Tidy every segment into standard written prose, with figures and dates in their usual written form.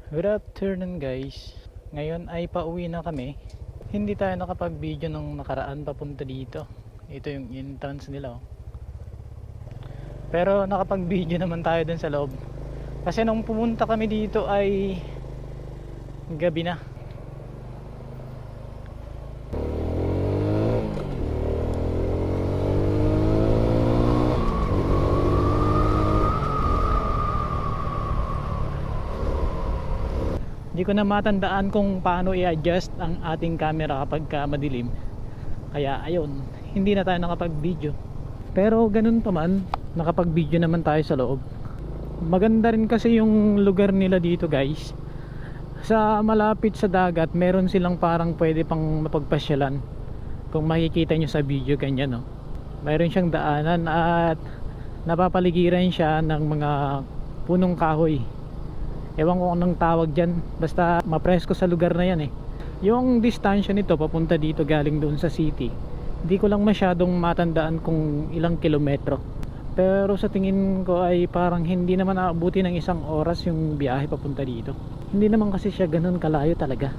Good afternoon guys. Ngayon ay pauwi na kami. Hindi tayo nakapag-video nung nakaraan papunta dito. Ito yung entrance nila oh. Pero nakapag-video naman tayo dun sa loob. Kasi nung pumunta kami dito ay gabi na. Hindi ko na matandaan kung paano i-adjust ang ating camera kapag madilim. Kaya ayun, hindi na tayo nakapag-video. Pero ganun pa man, nakapag-video naman tayo sa loob. Maganda rin kasi yung lugar nila dito guys. Sa malapit sa dagat, meron silang parang pwede pang mapagpasyalan. Kung makikita nyo sa video ganyan no. Mayroon siyang daanan at napapaligiran siya ng mga punong kahoy. Ewan ko anong tawag dyan, basta mapresko sa lugar na yan eh. Yung distansya nito papunta dito galing doon sa city, hindi ko lang masyadong matandaan kung ilang kilometro. Pero sa tingin ko ay parang hindi naman aabuti ng 1 oras yung biyahe papunta dito. Hindi naman kasi siya ganun kalayo talaga.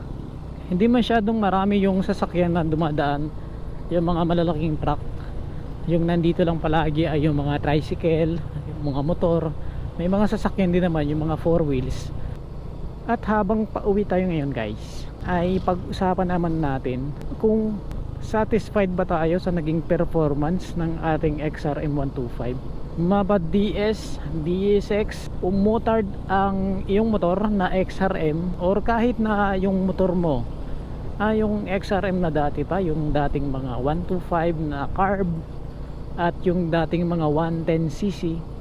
Hindi masyadong marami yung sasakyan na dumadaan, yung mga malalaking truck. Yung nandito lang palagi ay yung mga tricycle, yung mga motor. May mga sasakyan din naman yung mga 4 wheels. At habang pauwi tayo ngayon guys, ay pag-usapan naman natin kung satisfied ba tayo sa naging performance ng ating XRM 125. Maba DS, DSX, umotard ang iyong motor na XRM or kahit na yung motor mo yung XRM na dati pa, yung dating mga 125 na carb at yung dating mga 110cc.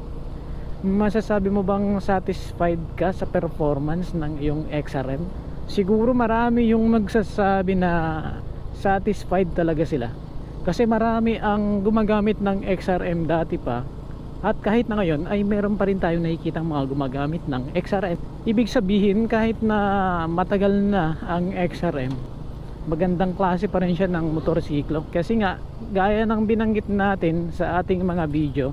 Masasabi mo bang satisfied ka sa performance ng iyong XRM? Siguro marami yung magsasabi na satisfied talaga sila. Kasi marami ang gumagamit ng XRM dati pa. At kahit na ngayon ay meron pa rin tayong nakikitang mga gumagamit ng XRM. Ibig sabihin kahit na matagal na ang XRM, magandang klase pa rin siya ng motorsiklo. Kasi nga, gaya ng binanggit natin sa ating mga video,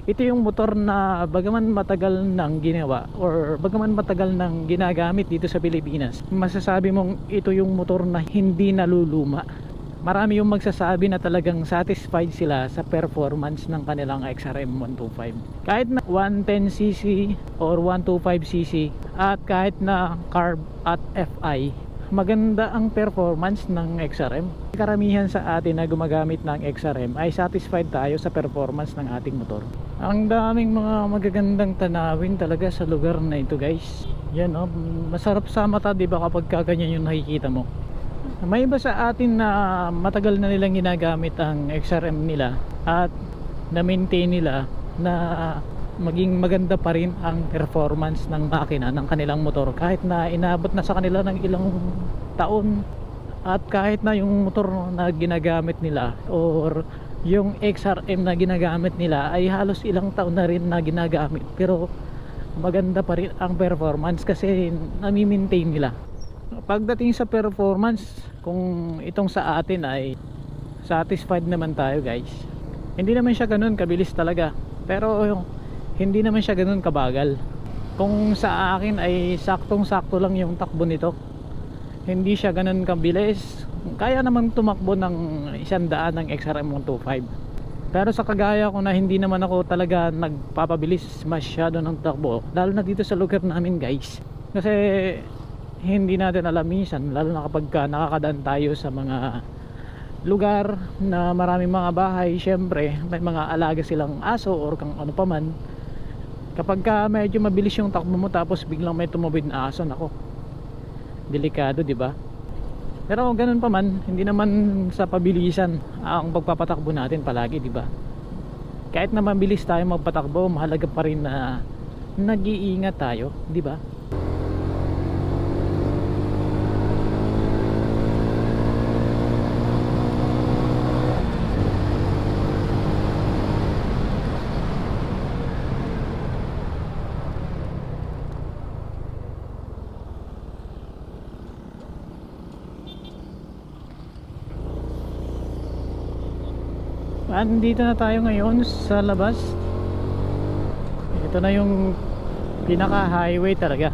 ito yung motor na bagaman matagal nang ginawa or bagaman matagal nang ginagamit dito sa Pilipinas, masasabi mong ito yung motor na hindi naluluma. Marami yung magsasabi na talagang satisfied sila sa performance ng kanilang XRM 125. Kahit na 110cc or 125cc at kahit na carb at FI, maganda ang performance ng XRM. Karamihan sa atin na gumagamit ng XRM ay satisfied tayo sa performance ng ating motor. Ang daming mga magagandang tanawin talaga sa lugar na ito guys. Yan oh, masarap sa mata 'di ba kapag kaganyan yung nakikita mo. May iba sa atin na matagal na nilang ginagamit ang XRM nila at na-maintain nila na maging maganda pa rin ang performance ng makina ng kanilang motor kahit na inabot na sa kanila ng ilang taon at kahit na yung motor na ginagamit nila or yung XRM na ginagamit nila ay halos ilang taon na rin na ginagamit, pero maganda pa rin ang performance kasi nami-maintain nila. Pagdating sa performance, kung itong sa atin ay satisfied naman tayo guys. Hindi naman siya ganun kabilis talaga, pero hindi naman siya ganun kabagal. Kung sa akin ay saktong-sakto lang yung takbo nito, hindi siya ganun kabilis. Kaya naman tumakbo ng 100 ng XRM 125. Pero sa kagaya ko na hindi naman ako talaga nagpapabilis masyado ng takbo, lalo na dito sa lugar namin guys, kasi hindi natin alam minsan, lalo na kapag nakakadaan tayo sa mga lugar na maraming mga bahay, syempre may mga alaga silang aso or kang ano pa man. Kapag medyo mabilis yung takbo mo tapos biglang may tumawid na aso, nako, delikado, di ba? Pero ganun pa man, hindi naman sa pabilisan ang pagpapatakbo natin palagi, di ba? Kahit na mabilis tayo magpatakbo, mahalaga pa rin na nag-iingat tayo, di ba? Andito na tayo ngayon sa labas. Ito na yung pinaka highway talaga.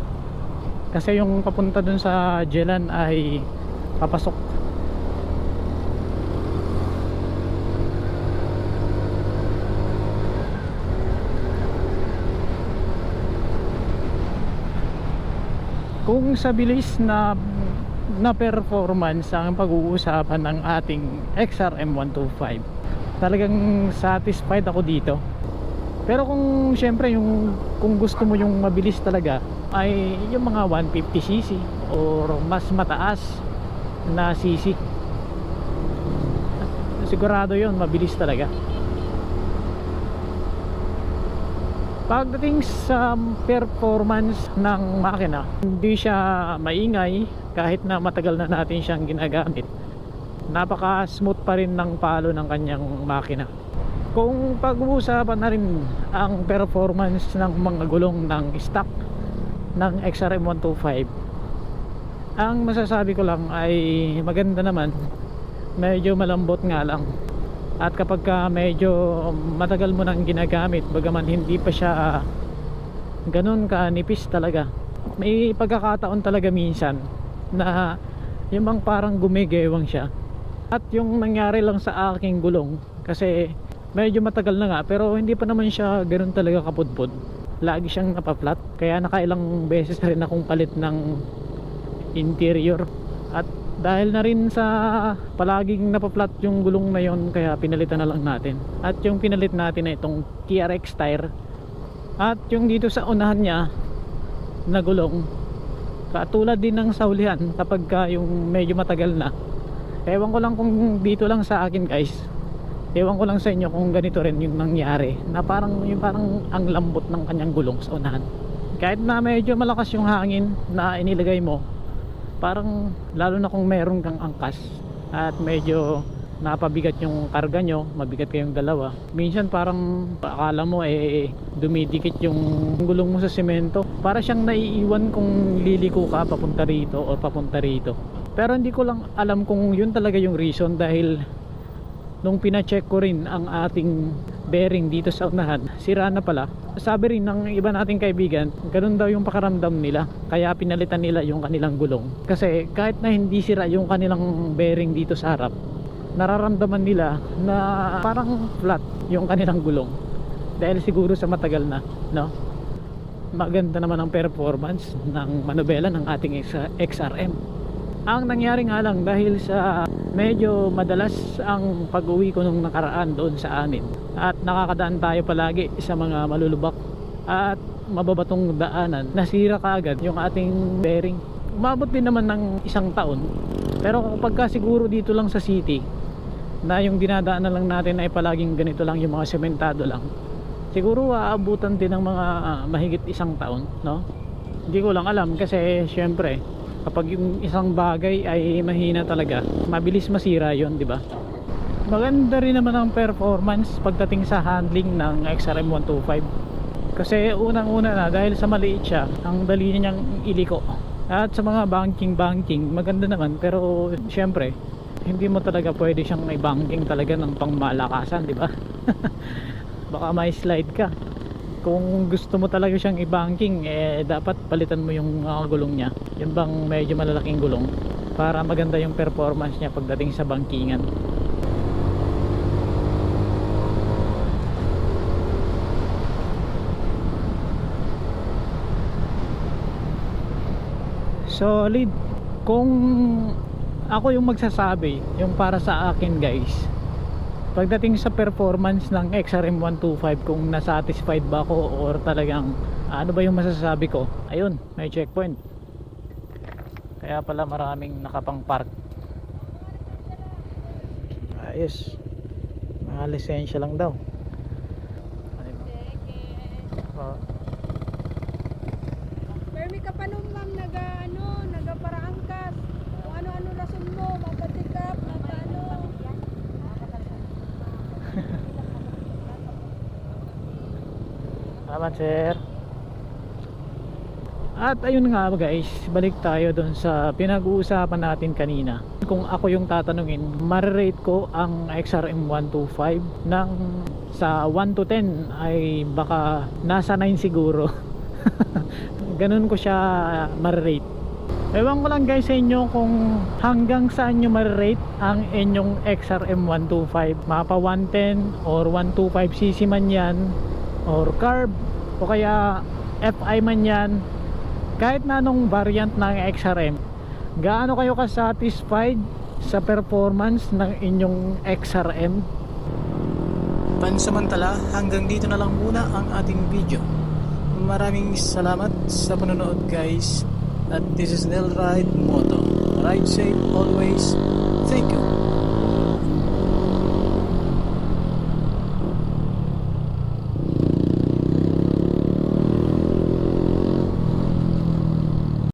Kasi yung papunta dun sa Jelan ay papasok. Kung sa bilis na performance ang pag-uusapan ng ating XRM 125, talagang satisfied ako dito. Pero kung syempre kung gusto mo yung mabilis talaga ay yung mga 150cc or mas mataas na cc, sigurado yon mabilis talaga. Pagdating sa performance ng makina, hindi siya maingay kahit na matagal na natin siyang ginagamit. Napaka smooth pa rin ng palo ng kanyang makina. Kung pag-uusapan na rin ang performance ng mga gulong ng stock ng XRM 125, ang masasabi ko lang ay maganda naman, medyo malambot nga lang. At kapag medyo matagal mo nang ginagamit, bagaman hindi pa siya ganun kanipis talaga, may pagkakataon talaga minsan na yung bang parang gumigewang siya. At yung nangyari lang sa aking gulong, kasi medyo matagal na nga pero hindi pa naman siya ganun talaga kapudpod, lagi siyang napaflat, kaya nakailang beses na rin akong palit ng interior. At dahil na rin sa palaging napaflat yung gulong na yon, kaya pinalitan na lang natin. At yung pinalit natin na itong TRX tire, at yung dito sa unahan niya na gulong, katulad din ng saulihan kapag yung medyo matagal na. Ewan ko lang kung dito lang sa akin guys, ewan ko lang sa inyo kung ganito rin yung nangyari, na parang ang lambot ng kanyang gulong sa unahan. Kahit na medyo malakas yung hangin na inilagay mo, parang lalo na kung meron kang angkas at medyo napabigat yung karga nyo, mabigat kayong dalawa, minsan parang akala mo dumidikit yung gulong mo sa semento, para siyang naiiwan kung liliko ka papunta rito o papunta rito. Pero hindi ko lang alam kung yun talaga yung reason, dahil nung pina-check ko rin ang ating bearing dito sa unahan, sira na pala. Sabi rin ng iba nating kaibigan, ganun daw yung pakaramdam nila, kaya pinalitan nila yung kanilang gulong. Kasi kahit na hindi sira yung kanilang bearing dito sa harap, nararamdaman nila na parang flat yung kanilang gulong, dahil siguro sa matagal na, no? Maganda naman ang performance ng manubela ng ating XRM. Ang nangyari nga lang, dahil sa medyo madalas ang pag-uwi ko nung nakaraan doon sa amin, at nakakadaan tayo palagi sa mga malulubak at mababatong daanan, nasira kaagad yung ating bearing. Umabot din naman ng 1 taon. Pero kapag siguro dito lang sa city, na yung dinadaanan lang natin ay palaging ganito lang, yung mga sementado lang, siguro aabutan din ng mga mahigit 1 taon, no? Hindi ko lang alam, kasi syempre kapag yung isang bagay ay mahina talaga, mabilis masira yon, di ba? Maganda rin naman ang performance pagdating sa handling ng XRM 125, kasi unang-una na, dahil sa maliit siya, ang dali niyang iliko. At sa mga banking maganda naman, pero syempre hindi mo talaga pwede siyang may banking talaga ng pangmalakasan, di ba? Baka may slide ka. Kung gusto mo talaga siyang i-banking, dapat palitan mo yung gulong niya, yung bang medyo malalaking gulong, para maganda yung performance niya pagdating sa bankingan. Solid. Kung ako yung magsasabi, yung para sa akin guys, pagdating sa performance ng XRM 125, kung nasatisfied ba ako or talagang ano ba yung masasabi ko, ayun, may checkpoint. Kaya pala maraming nakapang park. Ayos, mga lisensya lang daw. Permi ka pa nung ma'am nagaparangkas. Kung ano-ano rason mo, mapatikap, ano. Salamat sir. At ayun nga guys, balik tayo dun sa pinag-uusapan natin kanina. Kung ako yung tatanungin, marirate ko ang XRM 125 ng sa 1 to 10 ay baka nasa 9 siguro. Ganun ko siya ma-rate. Ewan ko lang guys sa inyo kung hanggang saan nyo ma-rate ang inyong XRM 125. Mapa 110 or 125cc man yan, or carb, o kaya FI man yan, kahit na anong variant ng XRM. Gaano kayo ka-satisfied sa performance ng inyong XRM? Pansamantala, hanggang dito na lang muna ang ating video. Maraming salamat sa panonood guys. At this is Nel Ride Moto. Ride safe always. Thank you.